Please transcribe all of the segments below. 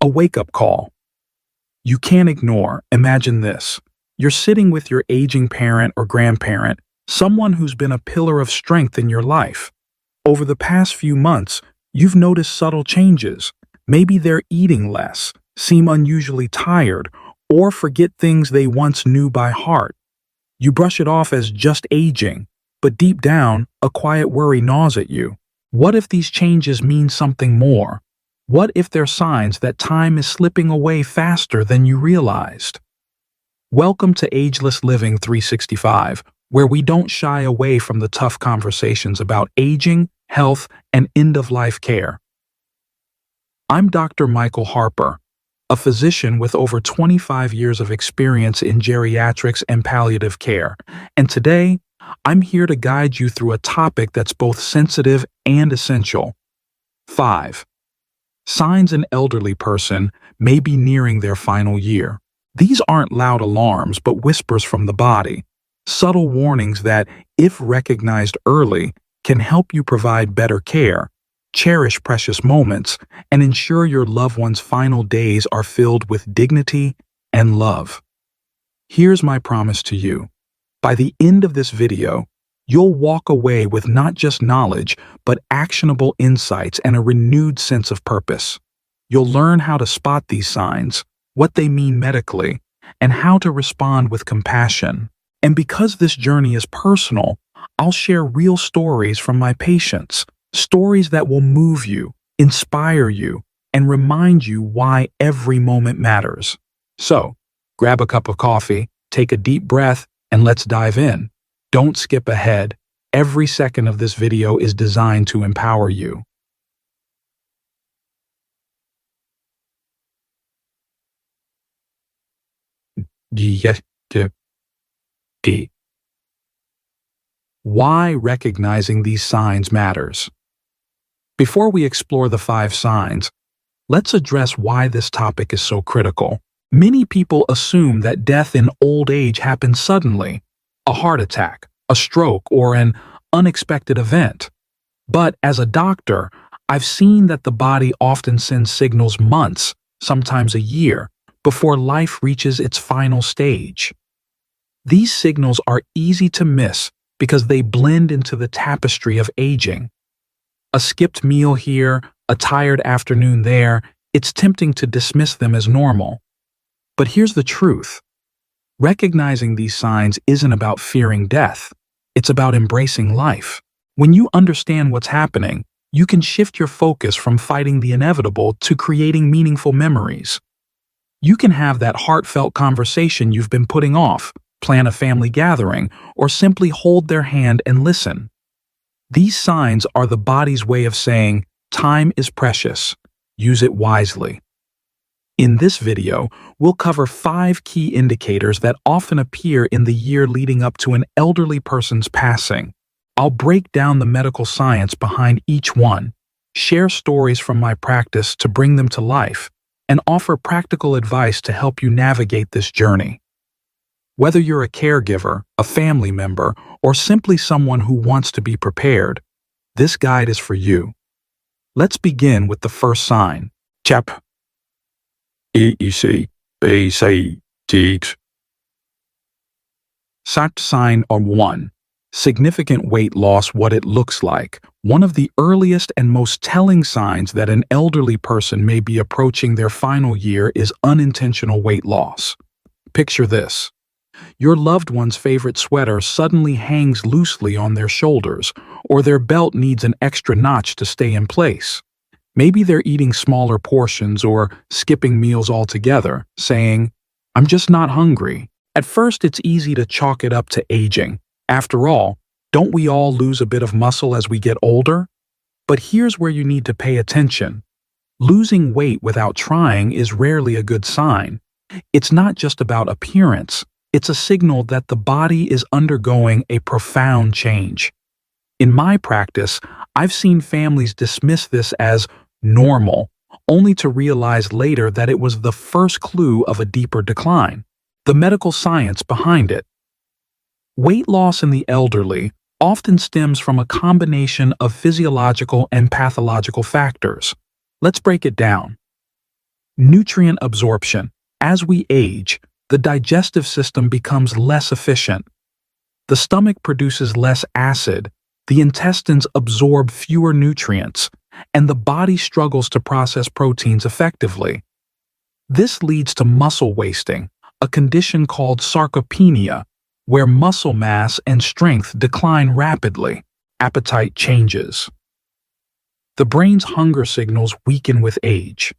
A wake-up call. You can't ignore. Imagine this. You're sitting with your aging parent or grandparent, someone who's been a pillar of strength in your life. Over the past few months, you've noticed subtle changes. Maybe they're eating less, seem unusually tired, or forget things they once knew by heart. You brush it off as just aging, but deep down, a quiet worry gnaws at you. What if these changes mean something more? What if they're signs that time is slipping away faster than you realized? Welcome to Ageless Living 365, where we don't shy away from the tough conversations about aging, health, and end-of-life care. I'm Dr. Michael Harper, a physician with over 25 years of experience in geriatrics and palliative care, and today, I'm here to guide you through a topic that's both sensitive and essential. 5. Signs an elderly person may be nearing their final year. These aren't loud alarms, but whispers from the body, subtle warnings that, if recognized early, can help you provide better care, cherish precious moments, and ensure your loved one's final days are filled with dignity and love. Here's my promise to you. By the end of this video, you'll walk away with not just knowledge, but actionable insights and a renewed sense of purpose. You'll learn how to spot these signs, what they mean medically, and how to respond with compassion. And because this journey is personal, I'll share real stories from my patients, stories that will move you, inspire you, and remind you why every moment matters. So, grab a cup of coffee, take a deep breath, and let's dive in. Don't skip ahead. Every second of this video is designed to empower you. Why recognizing these signs matters. Before we explore the 5 signs, let's address why this topic is so critical. Many people assume that death in old age happens suddenly, a heart attack, a stroke, or an unexpected event. But as a doctor, I've seen that the body often sends signals months, sometimes a year, before life reaches its final stage. These signals are easy to miss because they blend into the tapestry of aging. A skipped meal here, a tired afternoon there, it's tempting to dismiss them as normal. But here's the truth. Recognizing these signs isn't about fearing death. It's about embracing life. When you understand what's happening, you can shift your focus from fighting the inevitable to creating meaningful memories. You can have that heartfelt conversation you've been putting off, plan a family gathering, or simply hold their hand and listen. These signs are the body's way of saying, time is precious. Use it wisely. In this video, we'll cover 5 key indicators that often appear in the year leading up to an elderly person's passing. I'll break down the medical science behind each one, share stories from my practice to bring them to life, and offer practical advice to help you navigate this journey. Whether you're a caregiver, a family member, or simply someone who wants to be prepared, this guide is for you. Let's begin with the first sign. Chap. Sign 1. Significant weight loss. What it looks like. One of the earliest and most telling signs that an elderly person may be approaching their final year is unintentional weight loss. Picture this. Your loved one's favorite sweater suddenly hangs loosely on their shoulders, or their belt needs an extra notch to stay in place. Maybe they're eating smaller portions or skipping meals altogether, saying, "I'm just not hungry." At first, it's easy to chalk it up to aging. After all, don't we all lose a bit of muscle as we get older? But here's where you need to pay attention. Losing weight without trying is rarely a good sign. It's not just about appearance. It's a signal that the body is undergoing a profound change. In my practice, I've seen families dismiss this as normal, only to realize later that it was the first clue of a deeper decline. The medical science behind it. Weight loss in the elderly often stems from a combination of physiological and pathological factors. Let's break it down. Nutrient absorption. As we age, the digestive system becomes less efficient. The stomach produces less acid, the intestines absorb fewer nutrients, and the body struggles to process proteins effectively. This leads to muscle wasting, a condition called sarcopenia, where muscle mass and strength decline rapidly. Appetite changes. The brain's hunger signals weaken with age.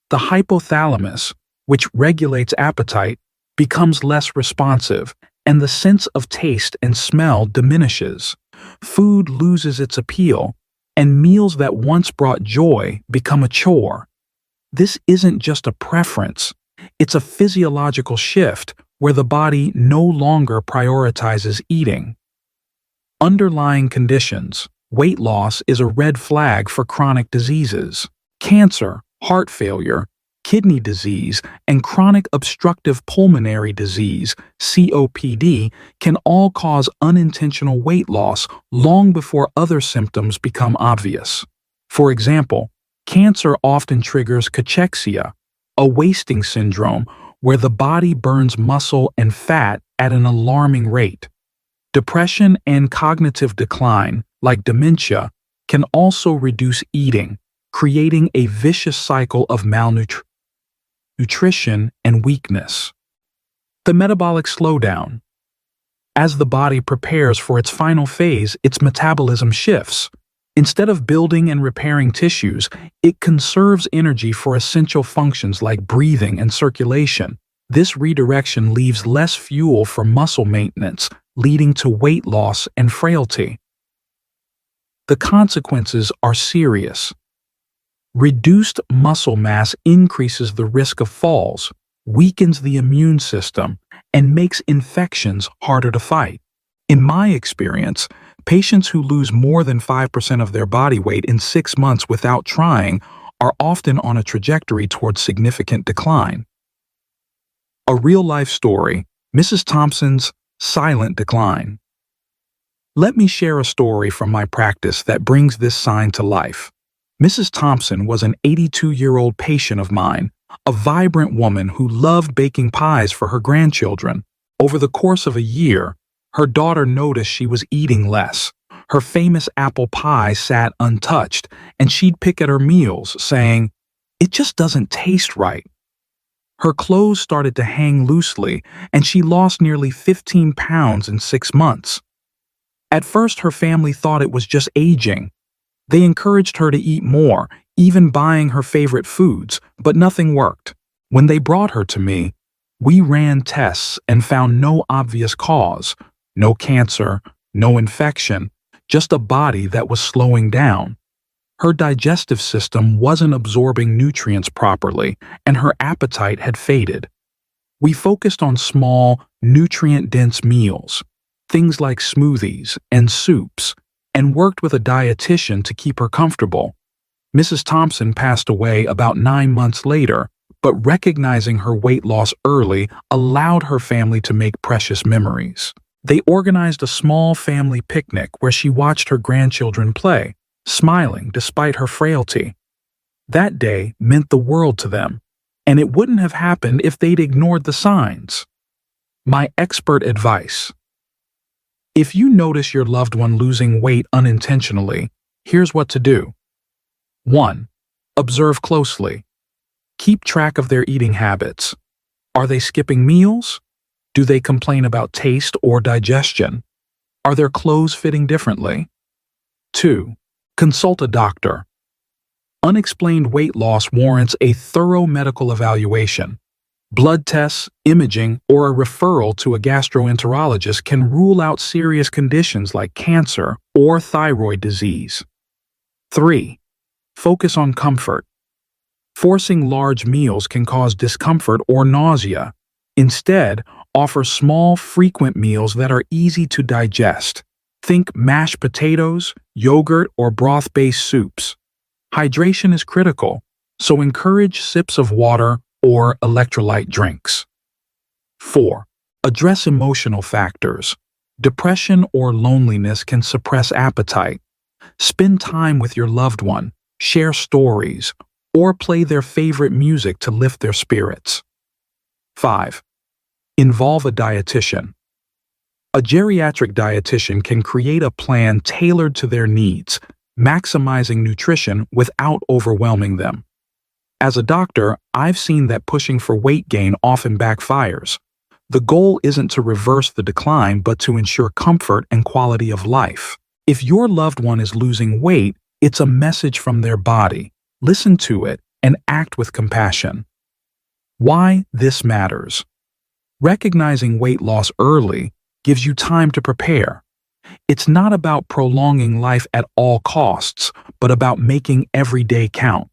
The hypothalamus, which regulates appetite, becomes less responsive, and the sense of taste and smell diminishes. Food loses its appeal, and meals that once brought joy become a chore. This isn't just a preference, it's a physiological shift where the body no longer prioritizes eating. Underlying conditions. Weight loss is a red flag for chronic diseases. Cancer, heart failure, kidney disease, and chronic obstructive pulmonary disease, COPD, can all cause unintentional weight loss long before other symptoms become obvious. For example, cancer often triggers cachexia, a wasting syndrome where the body burns muscle and fat at an alarming rate. Depression and cognitive decline, like dementia, can also reduce eating, creating a vicious cycle of malnutrition and weakness. The metabolic slowdown. As the body prepares for its final phase, its metabolism shifts. Instead of building and repairing tissues, it conserves energy for essential functions like breathing and circulation. This redirection leaves less fuel for muscle maintenance, leading to weight loss and frailty. The consequences are serious. Reduced muscle mass increases the risk of falls, weakens the immune system, and makes infections harder to fight. In my experience, patients who lose more than 5% of their body weight in 6 months without trying are often on a trajectory towards significant decline. A real-life story, Mrs. Thompson's silent decline. Let me share a story from my practice that brings this sign to life. Mrs. Thompson was an 82-year-old patient of mine, a vibrant woman who loved baking pies for her grandchildren. Over the course of a year, her daughter noticed she was eating less. Her famous apple pie sat untouched, and she'd pick at her meals, saying, "It just doesn't taste right." Her clothes started to hang loosely, and she lost nearly 15 pounds in 6 months. At first, her family thought it was just aging. They encouraged her to eat more, even buying her favorite foods, but nothing worked. When they brought her to me, we ran tests and found no obvious cause, no cancer, no infection, just a body that was slowing down. Her digestive system wasn't absorbing nutrients properly, and her appetite had faded. We focused on small, nutrient-dense meals, things like smoothies and soups, and worked with a dietitian to keep her comfortable. Mrs. Thompson passed away about 9 months later, but recognizing her weight loss early allowed her family to make precious memories. They organized a small family picnic where she watched her grandchildren play, smiling despite her frailty. That day meant the world to them, and it wouldn't have happened if they'd ignored the signs. My expert advice. If you notice your loved one losing weight unintentionally, here's what to do. 1. Observe closely. Keep track of their eating habits. Are they skipping meals? Do they complain about taste or digestion? Are their clothes fitting differently? 2. Consult a doctor. Unexplained weight loss warrants a thorough medical evaluation. Blood tests, imaging, or a referral to a gastroenterologist can rule out serious conditions like cancer or thyroid disease. 3. Focus on comfort. Forcing large meals can cause discomfort or nausea. Instead, offer small, frequent meals that are easy to digest. Think mashed potatoes, yogurt, or broth-based soups. Hydration is critical, so encourage sips of water or electrolyte drinks. 4. Address emotional factors. Depression or loneliness can suppress appetite. Spend time with your loved one, share stories, or play their favorite music to lift their spirits. 5. Involve a dietitian. A geriatric dietitian can create a plan tailored to their needs, maximizing nutrition without overwhelming them. As a doctor, I've seen that pushing for weight gain often backfires. The goal isn't to reverse the decline, but to ensure comfort and quality of life. If your loved one is losing weight, it's a message from their body. Listen to it and act with compassion. Why this matters. Recognizing weight loss early gives you time to prepare. It's not about prolonging life at all costs, but about making every day count.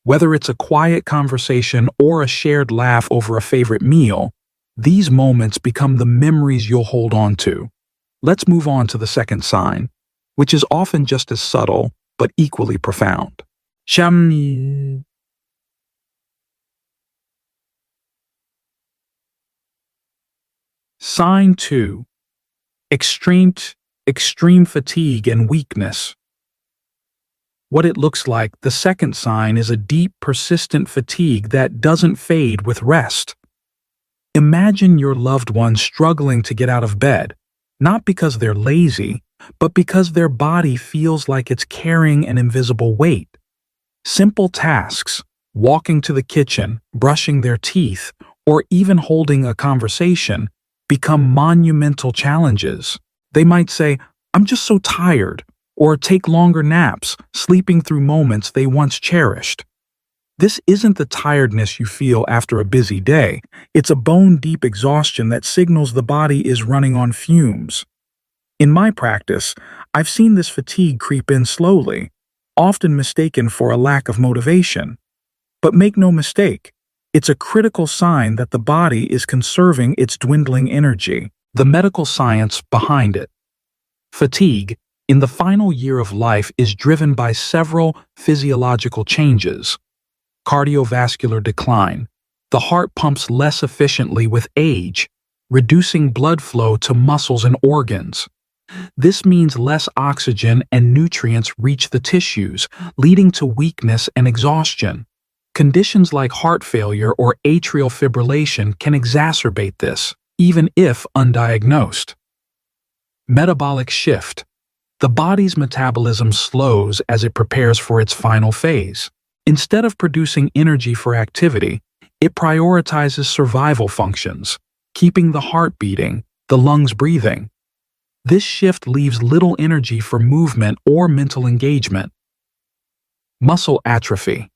Whether it's a quiet conversation or a shared laugh over a favorite meal, these moments become the memories you'll hold on to. Let's move on to the second sign, which is often just as subtle but equally profound. Sign 2. Extreme fatigue and weakness. What it looks like, the second sign is a deep, persistent fatigue that doesn't fade with rest. Imagine your loved one struggling to get out of bed, not because they're lazy, but because their body feels like it's carrying an invisible weight. Simple tasks, walking to the kitchen, brushing their teeth, or even holding a conversation, become monumental challenges. They might say, "I'm just so tired," or take longer naps, sleeping through moments they once cherished. This isn't the tiredness you feel after a busy day. It's a bone-deep exhaustion that signals the body is running on fumes. In my practice, I've seen this fatigue creep in slowly, often mistaken for a lack of motivation. But make no mistake, it's a critical sign that the body is conserving its dwindling energy. The medical science behind it. Fatigue, in the final year of life, is driven by several physiological changes. Cardiovascular decline. The heart pumps less efficiently with age, reducing blood flow to muscles and organs. This means less oxygen and nutrients reach the tissues, leading to weakness and exhaustion. Conditions like heart failure or atrial fibrillation can exacerbate this, even if undiagnosed. Metabolic shift. The body's metabolism slows as it prepares for its final phase. Instead of producing energy for activity, it prioritizes survival functions, keeping the heart beating, the lungs breathing. This shift leaves little energy for movement or mental engagement. Muscle atrophy.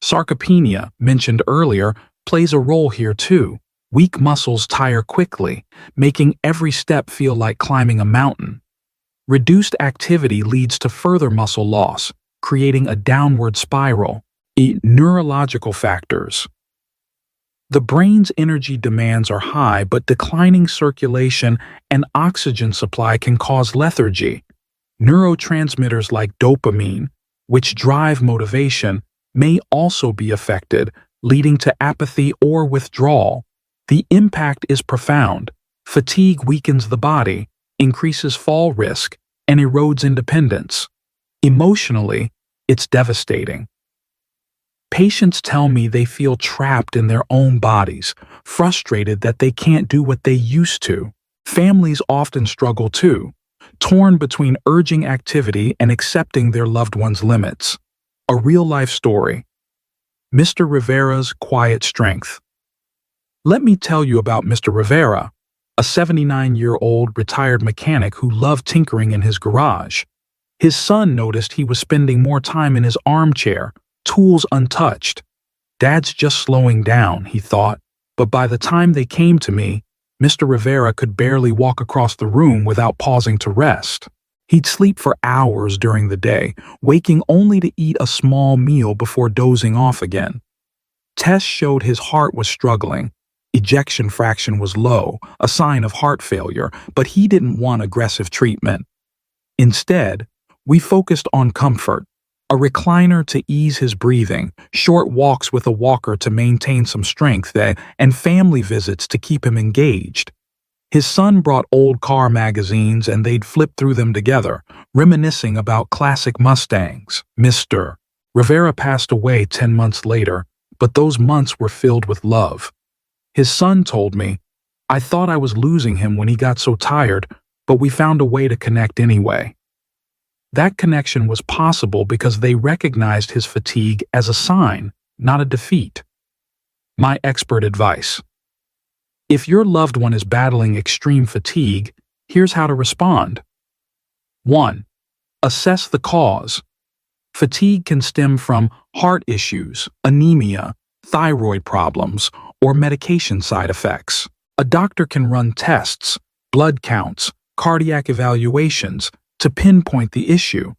Sarcopenia, mentioned earlier, plays a role here too. Weak muscles tire quickly, making every step feel like climbing a mountain. Reduced activity leads to further muscle loss, creating a downward spiral. Neurological factors. The brain's energy demands are high, but declining circulation and oxygen supply can cause lethargy. Neurotransmitters like dopamine, which drive motivation, may also be affected, leading to apathy or withdrawal. The impact is profound. Fatigue weakens the body, increases fall risk, and erodes independence. Emotionally, it's devastating. Patients tell me they feel trapped in their own bodies, frustrated that they can't do what they used to. Families often struggle too, torn between urging activity and accepting their loved one's limits. A real-life story. Mr. Rivera's quiet strength. Let me tell you about Mr. Rivera, a 79-year-old retired mechanic who loved tinkering in his garage. His son noticed he was spending more time in his armchair, tools untouched. "Dad's just slowing down," he thought, but by the time they came to me, Mr. Rivera could barely walk across the room without pausing to rest. He'd sleep for hours during the day, waking only to eat a small meal before dozing off again. Tests showed his heart was struggling. Ejection fraction was low, a sign of heart failure, but he didn't want aggressive treatment. Instead, we focused on comfort. A recliner to ease his breathing, short walks with a walker to maintain some strength, and family visits to keep him engaged. His son brought old car magazines and they'd flip through them together, reminiscing about classic Mustangs. Mr. Rivera passed away 10 months later, but those months were filled with love. His son told me, "I thought I was losing him when he got so tired, but we found a way to connect anyway." That connection was possible because they recognized his fatigue as a sign, not a defeat. My expert advice: if your loved one is battling extreme fatigue, here's how to respond. 1. Assess the cause. Fatigue can stem from heart issues, anemia, thyroid problems, or medication side effects. A doctor can run tests, blood counts, cardiac evaluations to pinpoint the issue.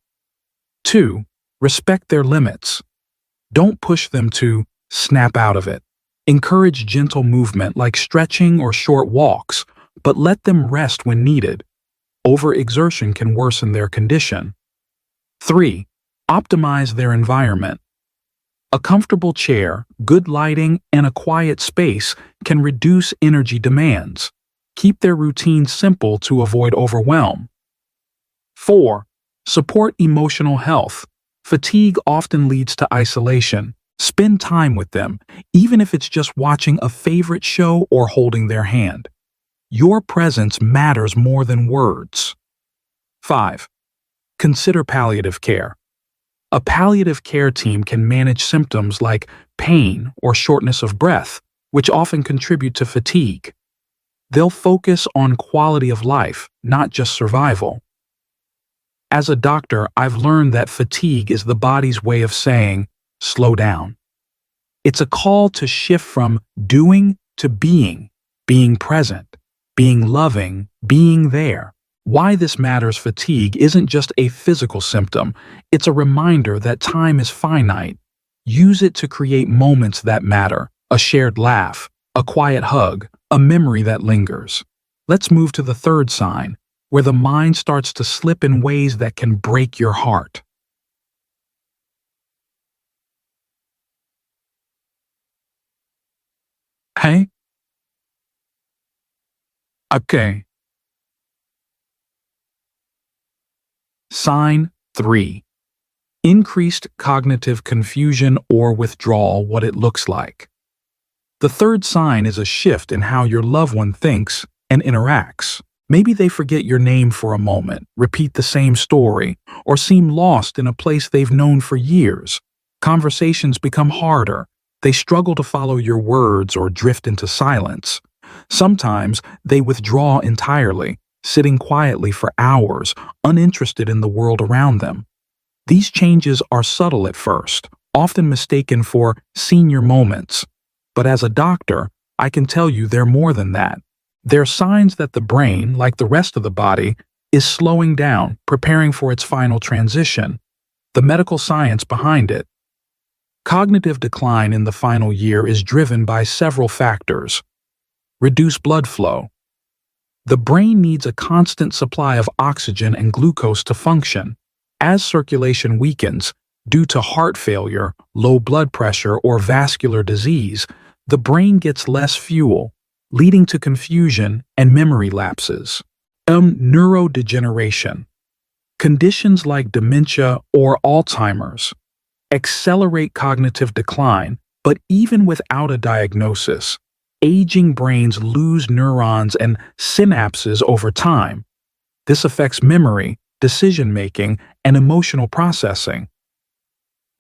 2. Respect their limits. Don't push them to snap out of it. Encourage gentle movement like stretching or short walks, but let them rest when needed. Overexertion can worsen their condition. 3. Optimize their environment. A comfortable chair, good lighting, and a quiet space can reduce energy demands. Keep their routine simple to avoid overwhelm. 4. Support emotional health. Fatigue often leads to isolation. Spend time with them, even if it's just watching a favorite show or holding their hand. Your presence matters more than words. 5. Consider palliative care. A palliative care team can manage symptoms like pain or shortness of breath, which often contribute to fatigue. They'll focus on quality of life, not just survival. As a doctor, I've learned that fatigue is the body's way of saying, slow down. It's a call to shift from doing to being present, being loving, being there. Why this matters: fatigue isn't just a physical symptom, it's a reminder that time is finite. Use it to create moments that matter, a shared laugh, a quiet hug, a memory that lingers. Let's move to the third sign, where the mind starts to slip in ways that can break your heart. Hey? Okay. Sign 3. Increased cognitive confusion or withdrawal. What it looks like. The third sign is a shift in how your loved one thinks and interacts. Maybe they forget your name for a moment, repeat the same story, or seem lost in a place they've known for years. Conversations become harder. They struggle to follow your words or drift into silence. Sometimes they withdraw entirely, sitting quietly for hours, uninterested in the world around them. These changes are subtle at first, often mistaken for senior moments. But as a doctor, I can tell you they're more than that. They're signs that the brain, like the rest of the body, is slowing down, preparing for its final transition. The medical science behind it. Cognitive decline in the final year is driven by several factors. Reduced blood flow. The brain needs a constant supply of oxygen and glucose to function. As circulation weakens, due to heart failure, low blood pressure, or vascular disease, the brain gets less fuel, leading to confusion and memory lapses. Neurodegeneration. Conditions like dementia or Alzheimer's accelerate cognitive decline, but even without a diagnosis, aging brains lose neurons and synapses over time. This affects memory, decision-making, and emotional processing.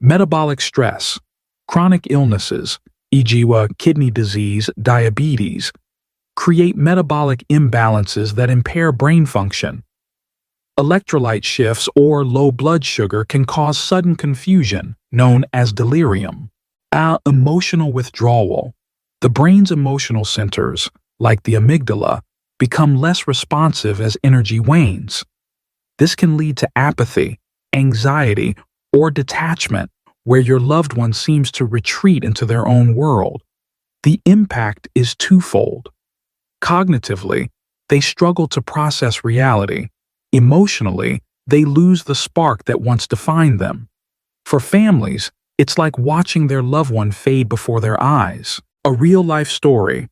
Metabolic stress. Chronic illnesses, e.g., kidney disease, diabetes, create metabolic imbalances that impair brain function. Electrolyte shifts or low blood sugar can cause sudden confusion, known as delirium. Emotional withdrawal. The brain's emotional centers, like the amygdala, become less responsive as energy wanes. This can lead to apathy, anxiety, or detachment, where your loved one seems to retreat into their own world. The impact is twofold. Cognitively, they struggle to process reality. Emotionally, they lose the spark that once defined them. For families, it's like watching their loved one fade before their eyes. A real-life story.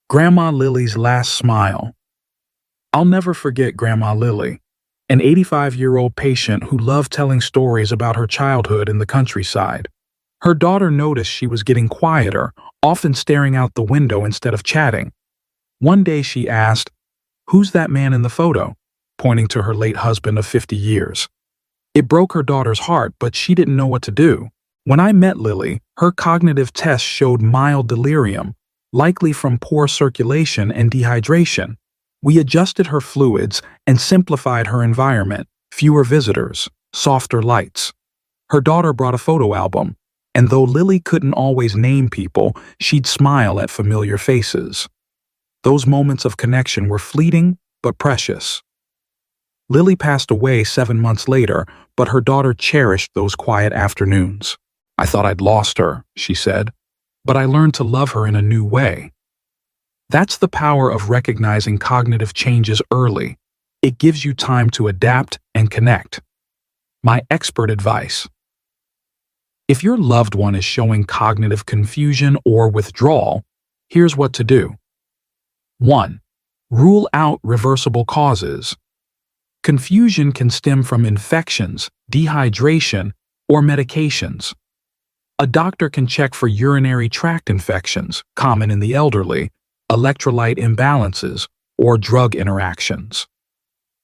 Grandma Lily's last smile. I'll never forget Grandma Lily. an 85-year-old patient who loved telling stories about her childhood in the countryside. Her daughter noticed she was getting quieter, often staring out the window instead of chatting. One day she asked, "Who's that man in the photo?" pointing to her late husband of 50 years. It broke her daughter's heart, but she didn't know what to do. When I met Lily, her cognitive tests showed mild delirium, likely from poor circulation and dehydration. We adjusted her fluids and simplified her environment, fewer visitors, softer lights. Her daughter brought a photo album, and though Lily couldn't always name people, she'd smile at familiar faces. Those moments of connection were fleeting but precious. Lily passed away 7 months later, but her daughter cherished those quiet afternoons. "I thought I'd lost her," she said, "but I learned to love her in a new way." That's the power of recognizing cognitive changes early. It gives you time to adapt and connect. My expert advice: if your loved one is showing cognitive confusion or withdrawal, here's what to do. 1. Rule out reversible causes. Confusion can stem from infections, dehydration, or medications. A doctor can check for urinary tract infections, common in the elderly, electrolyte imbalances, or drug interactions.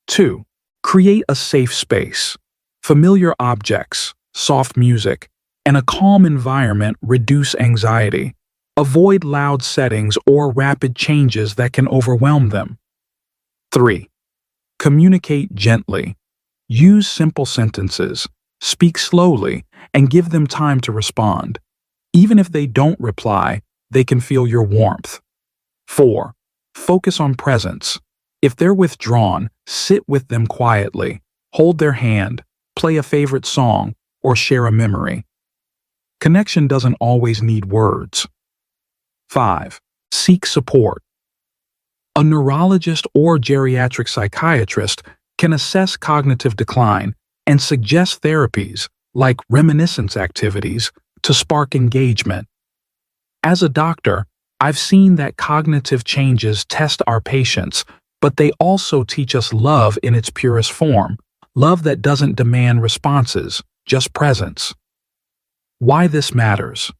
2. Create a safe space. Familiar objects, soft music, and a calm environment reduce anxiety. Avoid loud settings or rapid changes that can overwhelm them. 3. Communicate gently. Use simple sentences, speak slowly, and give them time to respond. Even if they don't reply, they can feel your warmth. 4. Focus on presence. If they're withdrawn, sit with them quietly, hold their hand, play a favorite song, or share a memory. Connection doesn't always need words. 5. Seek support. A neurologist or geriatric psychiatrist can assess cognitive decline and suggest therapies, like reminiscence activities, to spark engagement. As a doctor, I've seen that cognitive changes test our patients, but they also teach us love in its purest form, love that doesn't demand responses, just presence. Why this matters.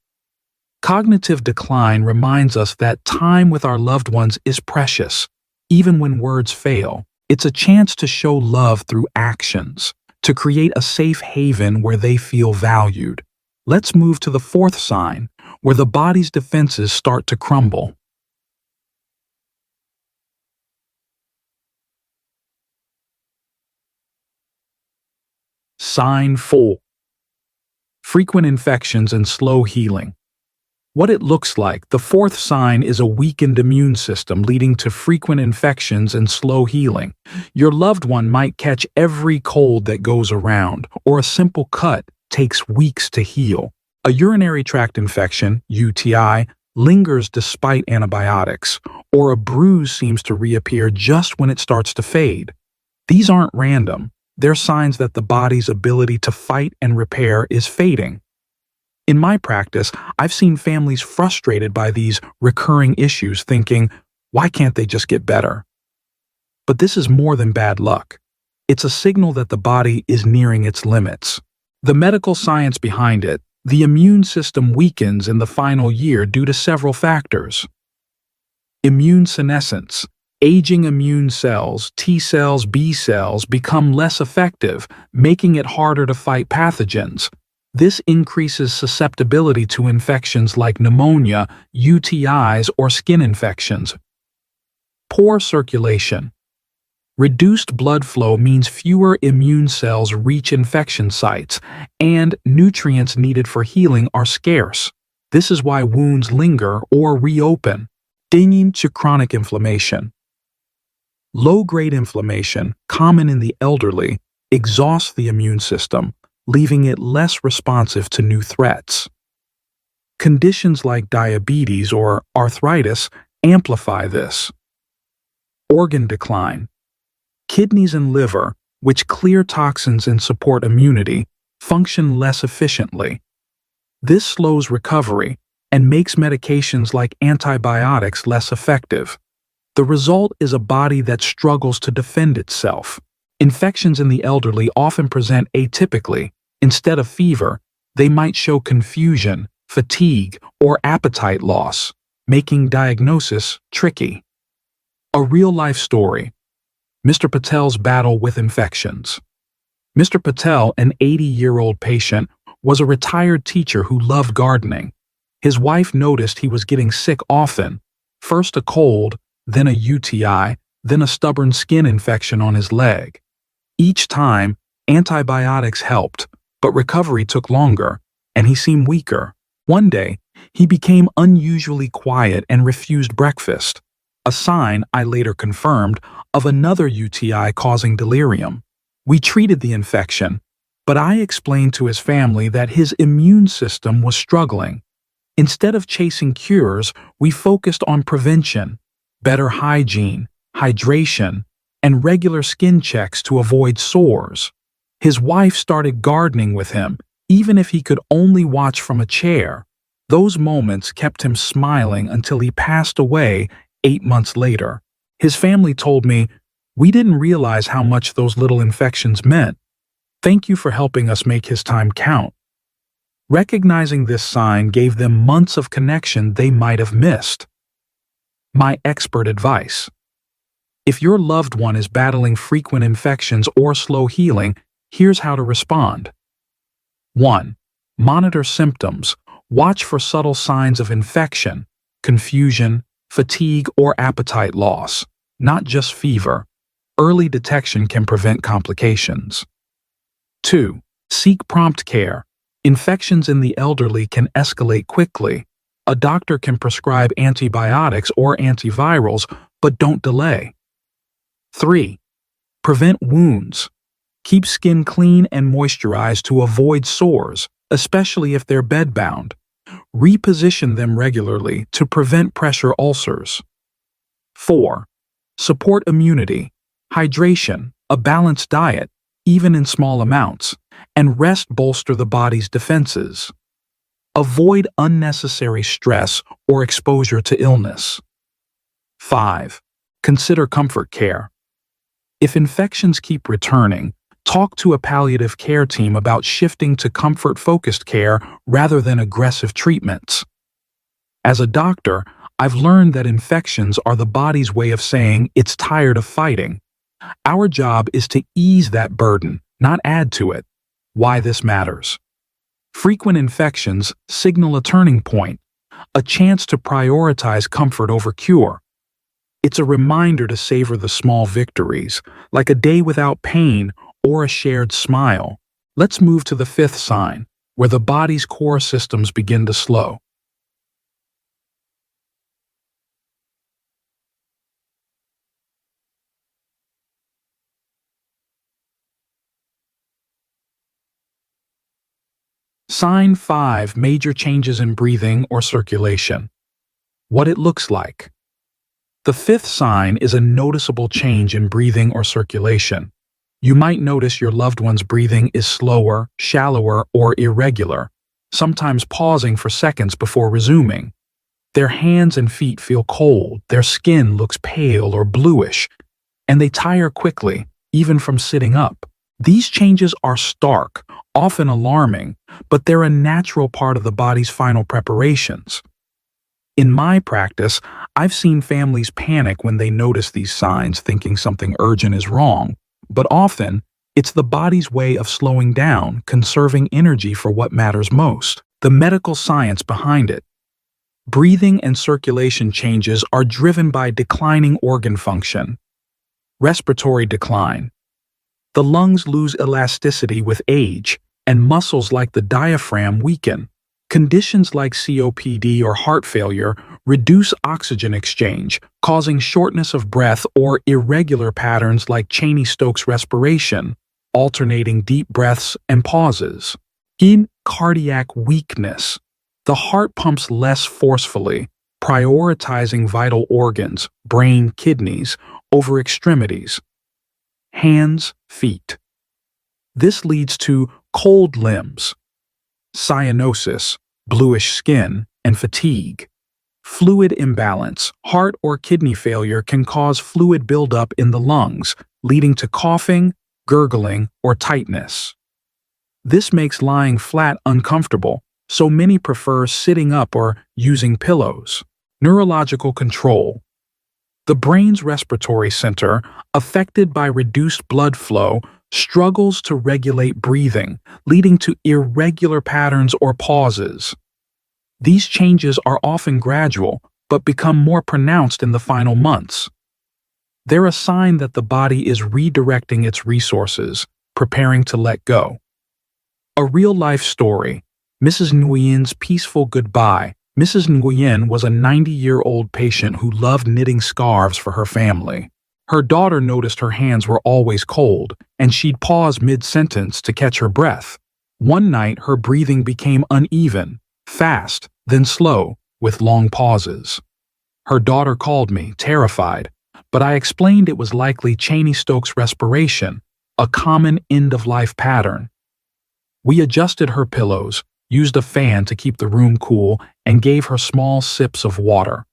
Cognitive decline reminds us that time with our loved ones is precious. Even when words fail, it's a chance to show love through actions, to create a safe haven where they feel valued. Let's move to the 4th sign, where the body's defenses start to crumble. Sign 4. Frequent infections and slow healing. What it looks like, the 4th sign is a weakened immune system leading to frequent infections and slow healing. Your loved one might catch every cold that goes around, or a simple cut takes weeks to heal. A urinary tract infection, UTI, lingers despite antibiotics, or a bruise seems to reappear just when it starts to fade. These aren't random. They're signs that the body's ability to fight and repair is fading. In my practice, I've seen families frustrated by these recurring issues thinking, why can't they just get better? But this is more than bad luck. It's a signal that the body is nearing its limits. The medical science behind it, the immune system weakens in the final year due to several factors. Immune senescence. Aging immune cells, T cells, B cells, become less effective, making it harder to fight pathogens. This increases susceptibility to infections like pneumonia, UTIs, or skin infections. Poor circulation. Reduced blood flow means fewer immune cells reach infection sites, and nutrients needed for healing are scarce. This is why wounds linger or reopen. Leading to chronic inflammation. Low-grade inflammation, common in the elderly, exhausts the immune system, leaving it less responsive to new threats. Conditions like diabetes or arthritis amplify this. Organ decline. Kidneys and liver, which clear toxins and support immunity, function less efficiently. This slows recovery and makes medications like antibiotics less effective. The result is a body that struggles to defend itself. Infections in the elderly often present atypically. Instead of fever, they might show confusion, fatigue, or appetite loss, making diagnosis tricky. A real-life story. Mr. Patel's battle with infections. Mr. Patel, an 80-year-old patient, was a retired teacher who loved gardening. His wife noticed he was getting sick often, first a cold, then a UTI, then a stubborn skin infection on his leg. Each time, antibiotics helped, but recovery took longer, and he seemed weaker. One day, he became unusually quiet and refused breakfast, a sign, I later confirmed, of another UTI causing delirium. We treated the infection, but I explained to his family that his immune system was struggling. Instead of chasing cures, we focused on prevention, better hygiene, hydration, and regular skin checks to avoid sores. His wife started gardening with him, even if he could only watch from a chair. Those moments kept him smiling until he passed away 8 months later. His family told me, "We didn't realize how much those little infections meant. Thank you for helping us make his time count." Recognizing this sign gave them months of connection they might have missed. My expert advice. If your loved one is battling frequent infections or slow healing, here's how to respond. 1. Monitor symptoms. Watch for subtle signs of infection, confusion, fatigue, or appetite loss, not just fever. Early detection can prevent complications. 2. Seek prompt care. Infections in the elderly can escalate quickly. A doctor can prescribe antibiotics or antivirals, but don't delay. 3. Prevent wounds. Keep skin clean and moisturized to avoid sores, especially if they're bedbound. Reposition them regularly to prevent pressure ulcers. 4. Support immunity. Hydration, a balanced diet, even in small amounts, and rest bolster the body's defenses. Avoid unnecessary stress or exposure to illness. 5. Consider comfort care. If infections keep returning, talk to a palliative care team about shifting to comfort-focused care rather than aggressive treatments. As a doctor, I've learned that infections are the body's way of saying it's tired of fighting. Our job is to ease that burden, not add to it. Why this matters. Frequent infections signal a turning point, a chance to prioritize comfort over cure. It's a reminder to savor the small victories, like a day without pain or a shared smile. Let's move to the 5th sign, where the body's core systems begin to slow. Sign 5. Major changes in breathing or circulation. What it looks like. The 5th sign is a noticeable change in breathing or circulation. You might notice your loved one's breathing is slower, shallower, or irregular, sometimes pausing for seconds before resuming. Their hands and feet feel cold, their skin looks pale or bluish, and they tire quickly, even from sitting up. These changes are stark, often alarming, but they're a natural part of the body's final preparations. In my practice, I've seen families panic when they notice these signs, thinking something urgent is wrong, but often it's the body's way of slowing down, conserving energy for what matters most. The medical science behind it. Breathing and circulation changes are driven by declining organ function. Respiratory decline. The lungs lose elasticity with age, and muscles like the diaphragm weaken. Conditions like COPD or heart failure reduce oxygen exchange, causing shortness of breath or irregular patterns like Cheney-Stokes respiration, alternating deep breaths and pauses. In cardiac weakness, the heart pumps less forcefully, prioritizing vital organs, brain, kidneys, over extremities. Hands, feet. This leads to cold limbs, cyanosis, bluish skin, and fatigue. Fluid imbalance, heart or kidney failure can cause fluid buildup in the lungs, leading to coughing, gurgling, or tightness. This makes lying flat uncomfortable, so many prefer sitting up or using pillows. Neurological control. The brain's respiratory center, affected by reduced blood flow, struggles to regulate breathing, leading to irregular patterns or pauses. These changes are often gradual, but become more pronounced in the final months. They're a sign that the body is redirecting its resources, preparing to let go. A real-life story. Mrs. Nguyen's peaceful goodbye. Mrs. Nguyen was a 90-year-old patient who loved knitting scarves for her family. Her daughter noticed her hands were always cold, and she'd pause mid-sentence to catch her breath. One night, her breathing became uneven, fast, then slow, with long pauses. Her daughter called me, terrified, but I explained it was likely Cheney-Stokes respiration, a common end-of-life pattern. We adjusted her pillows, used a fan to keep the room cool, and gave her small sips of water.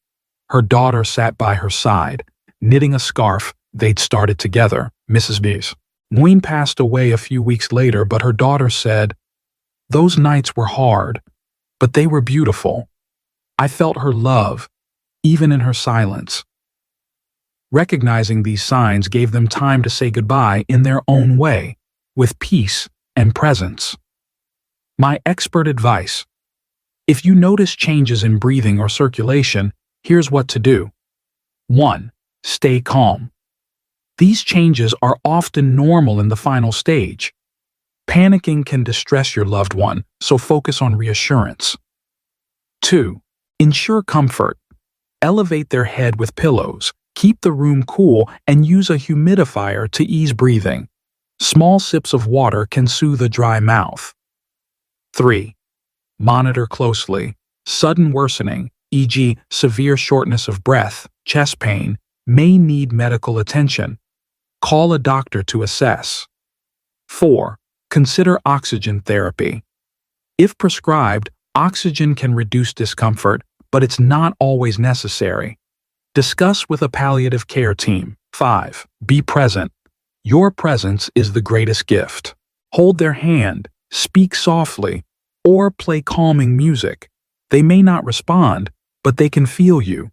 Her daughter sat by her side, knitting a scarf they'd started together, Mrs. B's. Nguyen passed away a few weeks later, but her daughter said, "Those nights were hard, but they were beautiful. I felt her love, even in her silence." Recognizing these signs gave them time to say goodbye in their own way, with peace and presence. My expert advice. If you notice changes in breathing or circulation, here's what to do. 1. Stay calm. These changes are often normal in the final stage. Panicking can distress your loved one, so focus on reassurance. 2. Ensure comfort. Elevate their head with pillows, keep the room cool, and use a humidifier to ease breathing. Small sips of water can soothe a dry mouth. 3. Monitor closely. Sudden worsening, e.g., severe shortness of breath, chest pain, may need medical attention. Call a doctor to assess. 4. Consider oxygen therapy. If prescribed, oxygen can reduce discomfort, but it's not always necessary. Discuss with a palliative care team. 5. Be present. Your presence is the greatest gift. Hold their hand, speak softly, or play calming music. They may not respond, but they can feel you.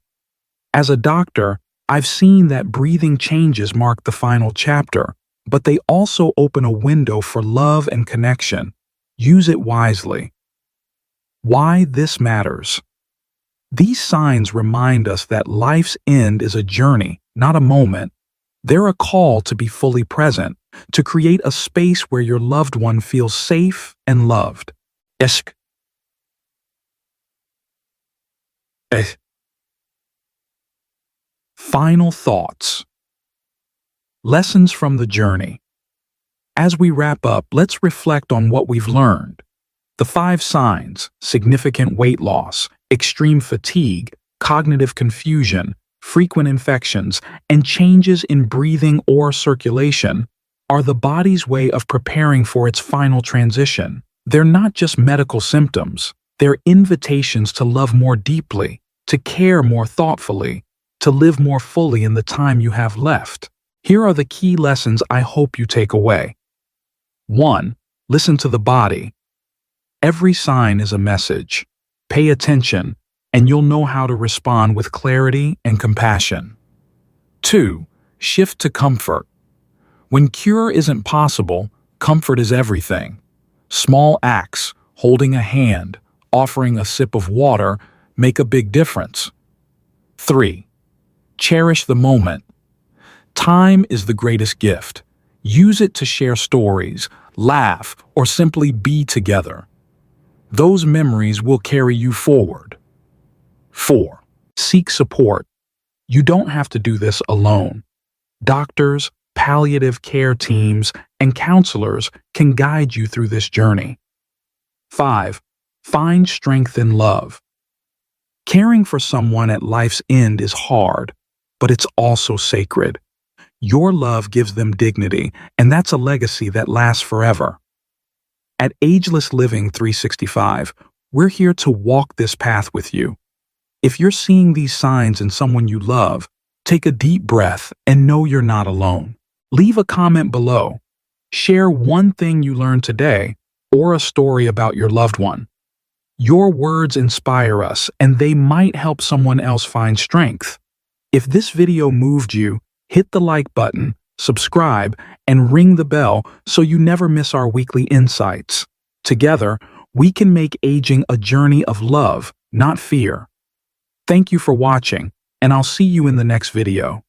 As a doctor, I've seen that breathing changes mark the final chapter, but they also open a window for love and connection. Use it wisely. Why this matters. These signs remind us that life's end is a journey, not a moment. They're a call to be fully present, to create a space where your loved one feels safe and loved. Ishq. Final thoughts. Lessons from the journey. As we wrap up, let's reflect on what we've learned. The 5 signs: significant weight loss, extreme fatigue, cognitive confusion, frequent infections, and changes in breathing or circulation, are the body's way of preparing for its final transition. They're not just medical symptoms, they're invitations to love more deeply, to care more thoughtfully, to live more fully in the time you have left. Here are the key lessons I hope you take away. 1. Listen to the body. Every sign is a message. Pay attention, and you'll know how to respond with clarity and compassion. 2. Shift to comfort. When cure isn't possible, comfort is everything. Small acts, holding a hand, offering a sip of water, make a big difference. 3. Cherish the moment. Time is the greatest gift. Use it to share stories, laugh, or simply be together. Those memories will carry you forward. 4. Seek support. You don't have to do this alone. Doctors, palliative care teams, and counselors can guide you through this journey. 5. Find strength in love. Caring for someone at life's end is hard, but it's also sacred. Your love gives them dignity, and that's a legacy that lasts forever. At Ageless Living 365, we're here to walk this path with you. If you're seeing these signs in someone you love, take a deep breath and know you're not alone. Leave a comment below. Share one thing you learned today or a story about your loved one. Your words inspire us, and they might help someone else find strength. If this video moved you, hit the like button, subscribe, and ring the bell so you never miss our weekly insights. Together, we can make aging a journey of love, not fear. Thank you for watching, and I'll see you in the next video.